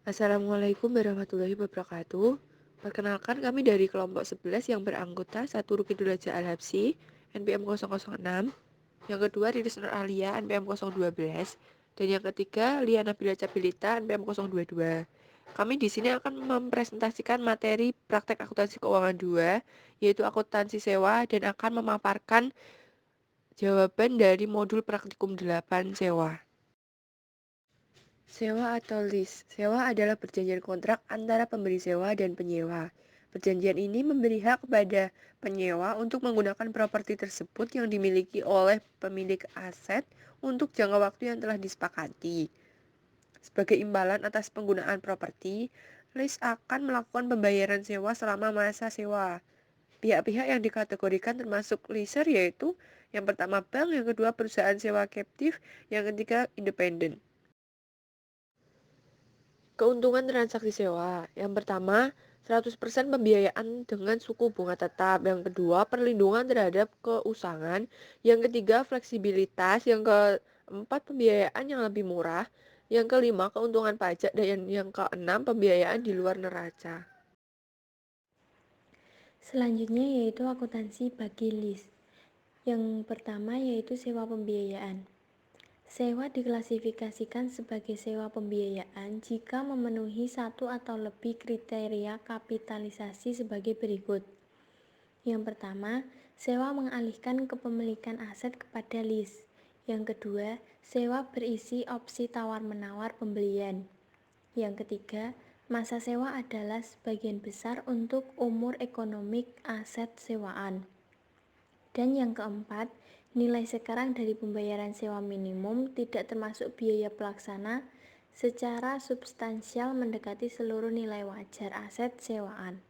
Assalamualaikum warahmatullahi wabarakatuh. Perkenalkan kami dari kelompok 11 yang beranggota satu Rukidul Haja Al-Habsyi, NPM 006, yang kedua Riris Nur Alia, NPM 012, dan yang ketiga Lia Nabila Cabilita, NPM 022. Kami di sini akan mempresentasikan materi praktek akuntansi keuangan 2, yaitu akuntansi sewa, dan akan memaparkan jawaban dari modul praktikum 8 sewa. Sewa atau lease. Sewa adalah perjanjian kontrak antara pemberi sewa dan penyewa. Perjanjian ini memberi hak kepada penyewa untuk menggunakan properti tersebut yang dimiliki oleh pemilik aset untuk jangka waktu yang telah disepakati. Sebagai imbalan atas penggunaan properti, lease akan melakukan pembayaran sewa selama masa sewa. Pihak-pihak yang dikategorikan termasuk leaser yaitu yang pertama bank, yang kedua perusahaan sewa captive, yang ketiga independen. Keuntungan transaksi sewa. Yang pertama, 100% pembiayaan dengan suku bunga tetap. Yang kedua, perlindungan terhadap keusangan. Yang ketiga, fleksibilitas. Yang keempat, pembiayaan yang lebih murah. Yang kelima, keuntungan pajak. Dan yang keenam, pembiayaan di luar neraca. Selanjutnya yaitu akuntansi bagi lease. Yang pertama yaitu sewa pembiayaan. Sewa diklasifikasikan sebagai sewa pembiayaan jika memenuhi satu atau lebih kriteria kapitalisasi sebagai berikut. Yang pertama, sewa mengalihkan kepemilikan aset kepada lease. Yang kedua, sewa berisi opsi tawar-menawar pembelian. Yang ketiga, masa sewa adalah sebagian besar untuk umur ekonomik aset sewaan. Dan yang keempat, nilai sekarang dari pembayaran sewa minimum tidak termasuk biaya pelaksana secara substansial mendekati seluruh nilai wajar aset sewaan.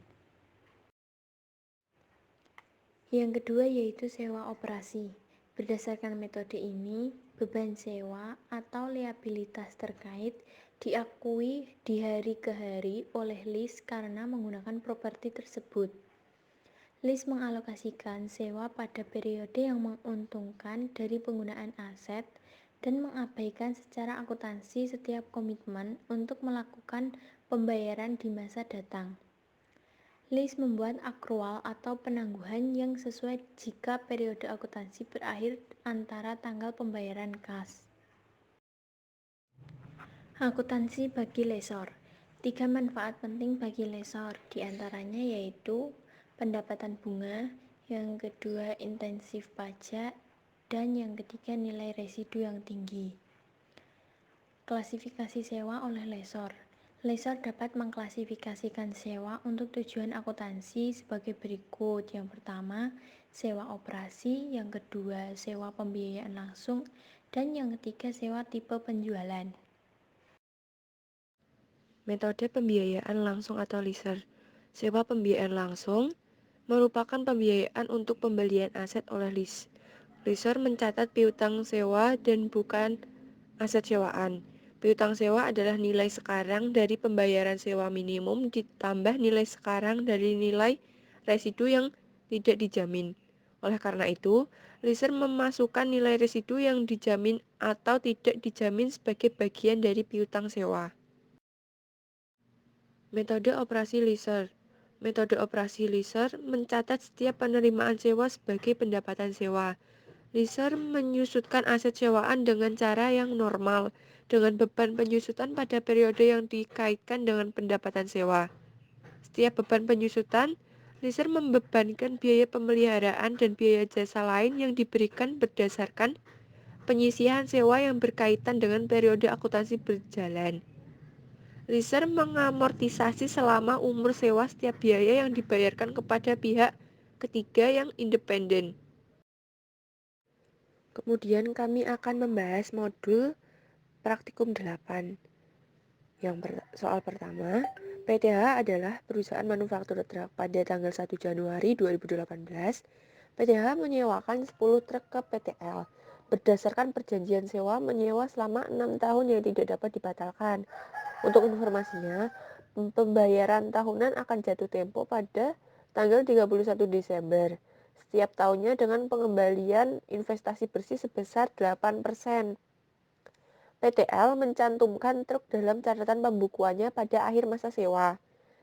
Yang kedua yaitu sewa operasi. Berdasarkan metode ini, beban sewa atau liabilitas terkait diakui di hari ke hari oleh lease karena menggunakan properti tersebut. Lease mengalokasikan sewa pada periode yang menguntungkan dari penggunaan aset dan mengabaikan secara akuntansi setiap komitmen untuk melakukan pembayaran di masa datang. Lease membuat akrual atau penangguhan yang sesuai jika periode akuntansi berakhir antara tanggal pembayaran kas. Akuntansi bagi lessor. 3 manfaat penting bagi lessor, diantaranya yaitu pendapatan bunga, yang kedua intensif pajak, dan yang ketiga nilai residu yang tinggi. Klasifikasi sewa oleh lessor. Lessor dapat mengklasifikasikan sewa untuk tujuan akuntansi sebagai berikut. Yang pertama, sewa operasi, yang kedua, sewa pembiayaan langsung, dan yang ketiga, sewa tipe penjualan. Metode pembiayaan langsung atau leaser. Sewa pembiayaan langsung merupakan pembiayaan untuk pembelian aset oleh lease. Leaser mencatat piutang sewa dan bukan aset sewaan. Piutang sewa adalah nilai sekarang dari pembayaran sewa minimum ditambah nilai sekarang dari nilai residu yang tidak dijamin. Oleh karena itu, leaser memasukkan nilai residu yang dijamin atau tidak dijamin sebagai bagian dari piutang sewa. Metode operasi leaser. Metode operasi leaser mencatat setiap penerimaan sewa sebagai pendapatan sewa. Leaser menyusutkan aset sewaan dengan cara yang normal, dengan beban penyusutan pada periode yang dikaitkan dengan pendapatan sewa. Setiap beban penyusutan, leaser membebankan biaya pemeliharaan dan biaya jasa lain yang diberikan berdasarkan penyisihan sewa yang berkaitan dengan periode akuntansi berjalan. Leaser mengamortisasi selama umur sewa setiap biaya yang dibayarkan kepada pihak ketiga yang independen. Kemudian kami akan membahas modul praktikum 8. Soal pertama, PTH adalah perusahaan manufaktur truk. Pada tanggal 1 Januari 2018, PTH menyewakan 10 truk ke PTL. Berdasarkan perjanjian sewa menyewa selama 6 tahun yang tidak dapat dibatalkan. Untuk informasinya, pembayaran tahunan akan jatuh tempo pada tanggal 31 Desember. Setiap tahunnya dengan pengembalian investasi bersih sebesar 8%. PTL mencantumkan truk dalam catatan pembukuannya pada akhir masa sewa.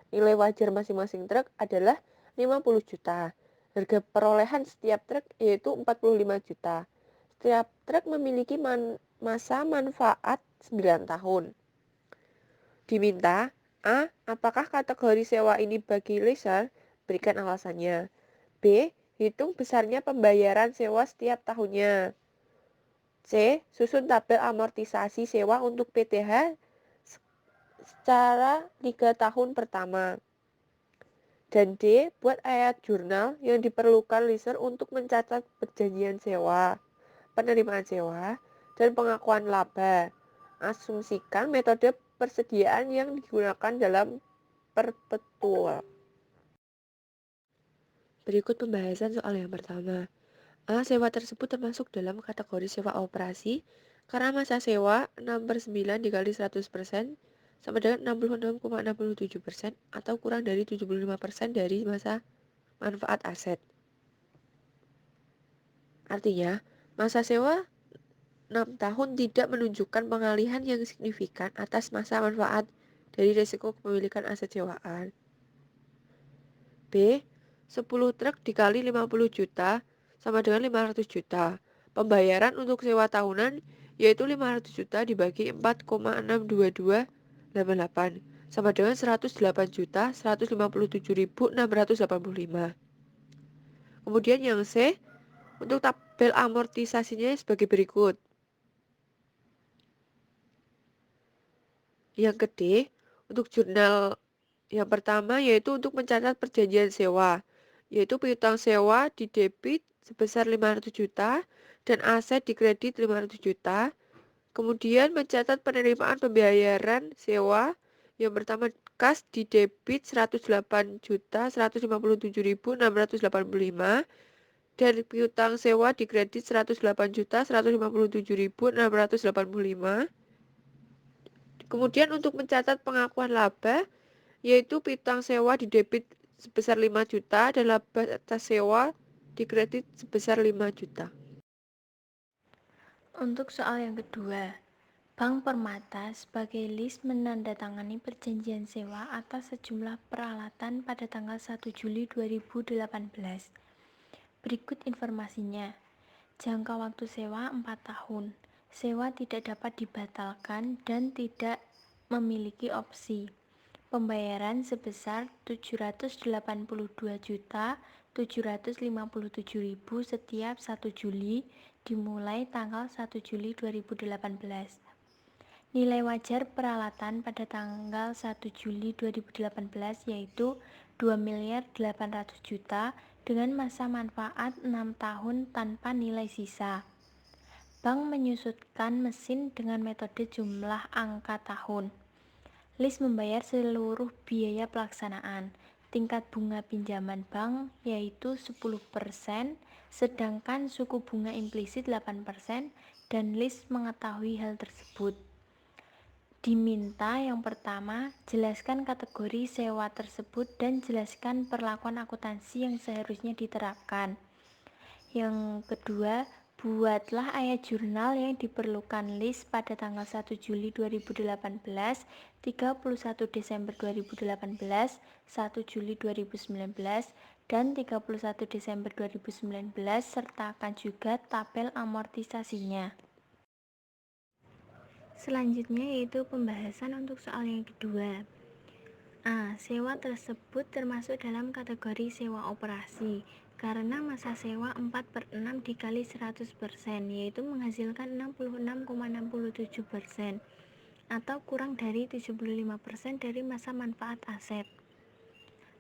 Nilai wajar masing-masing truk adalah 50 juta. Harga perolehan setiap truk yaitu 45 juta. Setiap truk memiliki masa manfaat 9 tahun. Diminta, A. Apakah kategori sewa ini bagi leaser? Berikan alasannya. B. Hitung besarnya pembayaran sewa setiap tahunnya. C. Susun tabel amortisasi sewa untuk PTH secara 3 tahun pertama. Dan D. Buat ayat jurnal yang diperlukan leaser untuk mencatat perjanjian sewa, penerimaan sewa, dan pengakuan laba. Asumsikan metode persediaan yang digunakan dalam perpetual. Berikut pembahasan soal yang pertama. A. Sewa tersebut termasuk dalam kategori sewa operasi karena masa sewa 6/9 dikali 100% sama dengan 66,67% atau kurang dari 75% dari masa manfaat aset. Artinya, masa sewa 6 tahun tidak menunjukkan pengalihan yang signifikan atas masa manfaat dari risiko kepemilikan aset sewaan. B. 10 truk dikali 50 juta sama dengan 500 juta. Pembayaran untuk sewa tahunan yaitu 500 juta dibagi 4,62288 sama dengan 108.157.685. Kemudian yang C, untuk tabel amortisasinya sebagai berikut. Yang ke D, untuk jurnal yang pertama yaitu untuk mencatat perjanjian sewa, yaitu piutang sewa di debit sebesar 500 juta dan aset di kredit 500 juta. Kemudian mencatat penerimaan pembayaran sewa yang pertama kas di debit 108.157.685 dan piutang sewa di kredit 108.157.685. Kemudian untuk mencatat pengakuan laba yaitu piutang sewa di debit sebesar 5 juta dan laba atas sewa di kredit sebesar 5 juta. Untuk soal yang kedua, Bank Permata sebagai list menandatangani perjanjian sewa atas sejumlah peralatan pada tanggal 1 Juli 2018. Berikut informasinya. Jangka waktu sewa 4 tahun. Sewa tidak dapat dibatalkan dan tidak memiliki opsi. Pembayaran sebesar 782.757.000 setiap 1 Juli dimulai tanggal 1 Juli 2018. Nilai wajar peralatan pada tanggal 1 Juli 2018 yaitu 2.800 juta dengan masa manfaat 6 tahun tanpa nilai sisa. Bank menyusutkan mesin dengan metode jumlah angka tahun. List membayar seluruh biaya pelaksanaan. Tingkat bunga pinjaman bank yaitu 10%, sedangkan suku bunga implisit 8% dan list mengetahui hal tersebut. Diminta yang pertama, jelaskan kategori sewa tersebut dan jelaskan perlakuan akuntansi yang seharusnya diterapkan. Yang kedua, buatlah ayat jurnal yang diperlukan list pada tanggal 1 Juli 2018, 31 Desember 2018, 1 Juli 2019, dan 31 Desember 2019, sertakan juga tabel amortisasinya. Selanjutnya yaitu pembahasan untuk soal yang kedua. A. Sewa tersebut termasuk dalam kategori sewa operasi karena masa sewa 4/6 dikali 100% yaitu menghasilkan 66,67% atau kurang dari 75% dari masa manfaat aset.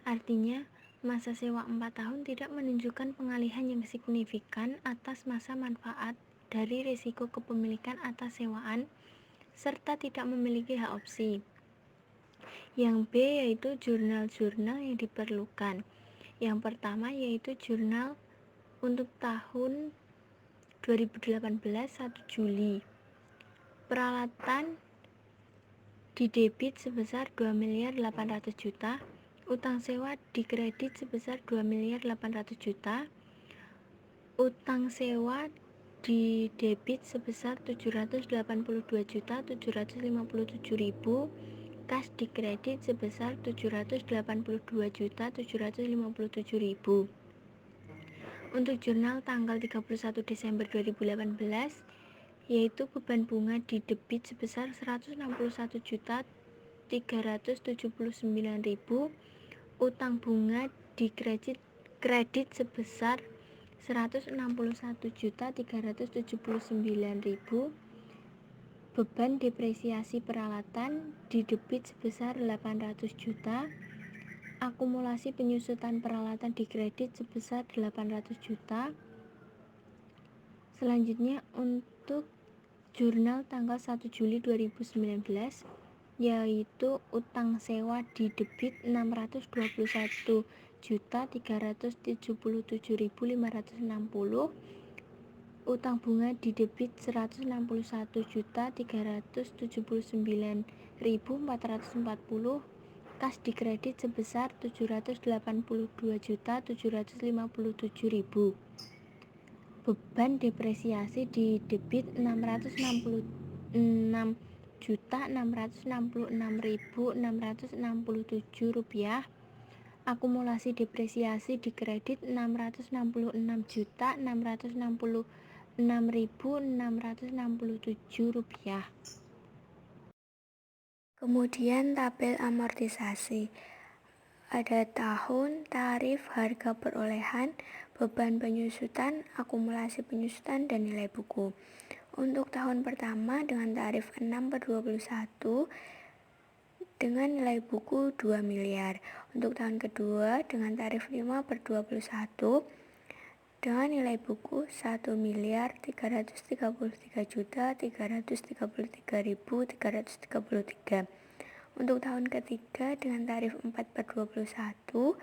Artinya, masa sewa 4 tahun tidak menunjukkan pengalihan yang signifikan atas masa manfaat dari risiko kepemilikan atas sewaan serta tidak memiliki hak opsi. Yang B yaitu jurnal-jurnal yang diperlukan. Yang pertama yaitu jurnal untuk tahun 2018 1 Juli. Peralatan di debit sebesar 2.800 juta, utang sewa di kredit sebesar 2.800 juta, utang sewa di debit sebesar 782.757.000, kas di kredit sebesar 782.757.000. Untuk jurnal tanggal 31 Desember 2018, yaitu beban bunga di debit sebesar 161.379.000, utang bunga di kredit sebesar 161.379.000, beban depresiasi peralatan di debit sebesar 800 juta, akumulasi penyusutan peralatan di kredit sebesar 800 juta. Selanjutnya untuk jurnal tanggal 1 Juli 2019, yaitu utang sewa di debit 621.377.560, utang bunga di debit 161.379.440, kas di kredit sebesar 782.757.000. Beban depresiasi di debit 666.666.667 rupiah, akumulasi depresiasi di kredit 666.666.667 rupiah. Kemudian tabel amortisasi. Ada tahun, tarif, harga perolehan, beban penyusutan, akumulasi penyusutan, dan nilai buku. Untuk tahun pertama dengan tarif 6/21 dengan nilai buku 2 miliar. Untuk tahun kedua dengan tarif 5/21 dengan nilai buku 1.333.333.333. Untuk tahun ketiga dengan tarif 4/21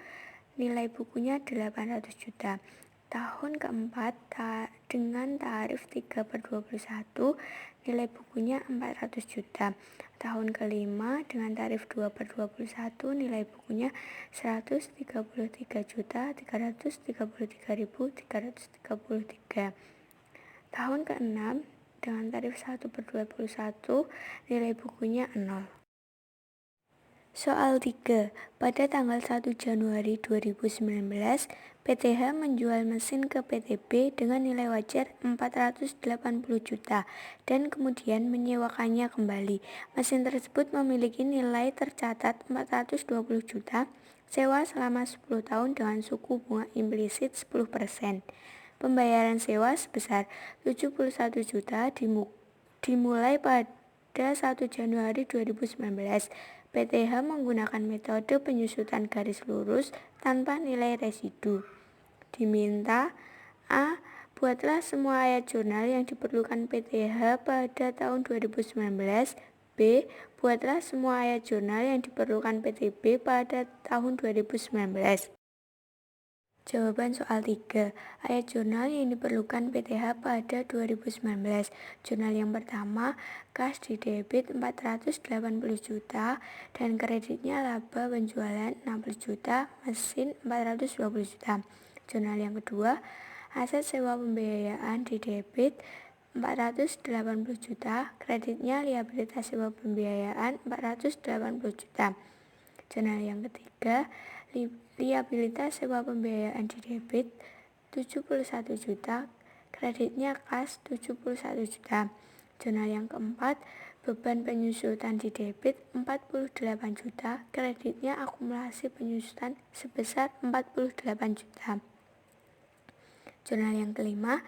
nilai bukunya 800 juta. Tahun keempat dengan tarif 3/21 nilai bukunya 400 juta. Tahun kelima dengan tarif 2/21 nilai bukunya 133.333.333. Tahun keenam dengan tarif 1/21 nilai bukunya 0. Soal 3. Pada tanggal 1 Januari 2019, PTH menjual mesin ke PTB dengan nilai wajar 480 juta dan kemudian menyewakannya kembali. Mesin tersebut memiliki nilai tercatat 420 juta, sewa selama 10 tahun dengan suku bunga implisit 10%. Pembayaran sewa sebesar 71 juta dimulai pada 1 Januari 2019. PTH menggunakan metode penyusutan garis lurus tanpa nilai residu. Diminta: A. Buatlah semua ayat jurnal yang diperlukan PTH pada tahun 2019. B. Buatlah semua ayat jurnal yang diperlukan PTB pada tahun 2019. Jawaban soal 3. Ayat jurnal yang diperlukan PTH pada 2019. Jurnal yang pertama, kas di debit 480 juta dan kreditnya laba penjualan 60 juta, mesin 420 juta. Jurnal yang kedua, aset sewa pembiayaan di debit 480 juta, kreditnya liabilitas sewa pembiayaan 480 juta. Jurnal yang ketiga, liabilitas sewa pembiayaan di debit 71 juta, kreditnya kas 71 juta. Jurnal yang keempat, beban penyusutan di debit 48 juta, kreditnya akumulasi penyusutan sebesar 48 juta. Jurnal yang kelima,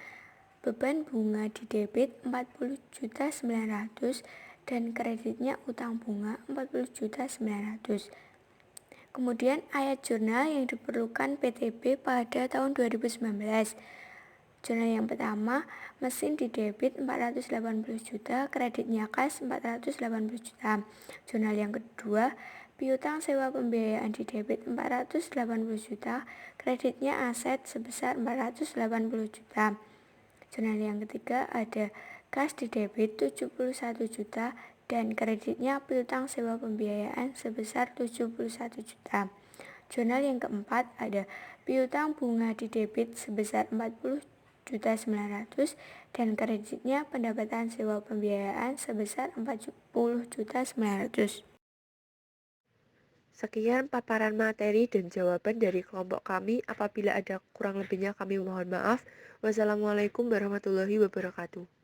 beban bunga di debit 40 juta 900 dan kreditnya utang bunga 40 juta 900. Kemudian ayat jurnal yang diperlukan PTB pada tahun 2019. Jurnal yang pertama, mesin di debit 480 juta, kreditnya kas 480 juta. Jurnal yang kedua, piutang sewa pembiayaan di debit 480 juta, kreditnya aset sebesar 480 juta. Jurnal yang ketiga ada kas di debit 71 juta dan kreditnya piutang sewa pembiayaan sebesar 71 juta. Jurnal yang keempat ada piutang bunga di debit sebesar 40 40.900.000 dan kreditnya pendapatan sewa pembiayaan sebesar 40.900.000. Sekian paparan materi dan jawaban dari kelompok kami. Apabila ada kurang lebihnya kami mohon maaf. Wassalamualaikum warahmatullahi wabarakatuh.